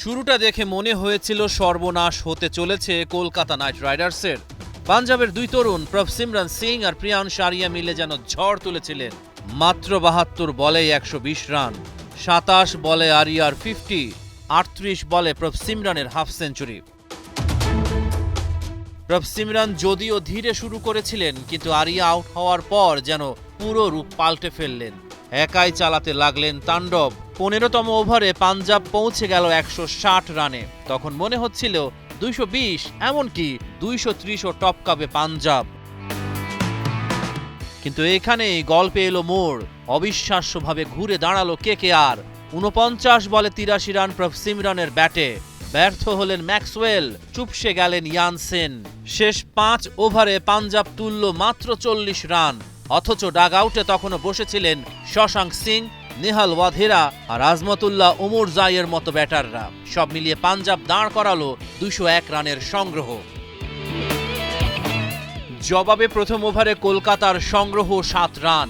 শুরুটা দেখে মনে হয়েছিল সর্বনাশ হতে চলেছে কলকাতা নাইট রাইডার্সের। পাঞ্জাবের দুই তরুণ প্রভসিমরন সিং আর প্রিয়াংশ আরিয়া মিলে যেন ঝড় তুলেছিলেন। মাত্র ৭২ বলেই ১২০ রান, ২৭ বলে আরিয়ার 50, ৩৮ বলে প্রভসিমরনের হাফ সেঞ্চুরি। প্রভসিমরন যদিও ধীরে শুরু করেছিলেন, কিন্তু আরিয়া আউট হওয়ার পর যেন পুরো রূপ পাল্টে ফেললেন। একাই চালাতে লাগলেন তাণ্ডব। ১৫তম ওভারে পাঞ্জাব পৌঁছে গেল ১৬০ রানে। তখন মনে হচ্ছিল ২২০, এমনকি ২৩০ও টপকাবে পাঞ্জাব। কিন্তু এখানেই গল্পে এলো মোড়। অবিশ্বাস্যভাবে ঘুরে দাঁড়ালো কেকেআর। ৪৯ বলে ৮৩ রান প্রভসিমরনের ব্যাটে। ব্যর্থ হলেন ম্যাক্সওয়েল, চুপসে গেলেন ইয়ানসেন। শেষ ৫ ওভারে পাঞ্জাব তুলল মাত্র ৪০ রান। অথচ ডাগ আউটে তখনও বসেছিলেন শশাঙ্ক সিং, নেহাল ওয়াধেরা আর আজমতুল্লাহ ওমরজাইয়ের মতো ব্যাটাররা। সব মিলিয়ে পাঞ্জাব দাঁড় করালো ২০১ রানের সংগ্রহ। জবাবে প্রথম ওভারে কলকাতার সংগ্রহ ৭ রান।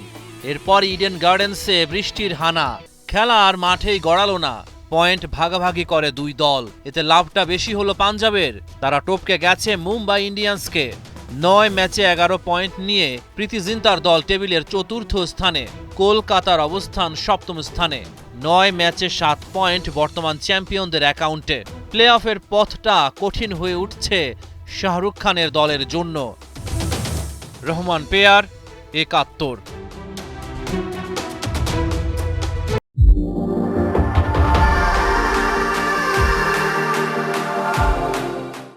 এরপর ইডেন গার্ডেন্সে বৃষ্টির হানা। খেলা আর মাঠেই গড়ালো না। পয়েন্ট ভাগাভাগি করে দুই দল। এতে লাভটা বেশি হলো পাঞ্জাবের। তারা টপকে গেছে মুম্বাই ইন্ডিয়ান্সকে। ৯ ম্যাচে ১১ পয়েন্ট নিয়ে প্রীতি জিন্তার দল টেবিলের ৪র্থ স্থানে। কলকাতার অবস্থান ৭ম স্থানে। ৯ ম্যাচে ৭ পয়েন্ট বর্তমান চ্যাম্পিয়নদের অ্যাকাউন্টে। প্লে অফের পথটা কঠিন হয়ে উঠছে শাহরুখ খানের দলের জন্য। রহমান পেয়ার, ৭১।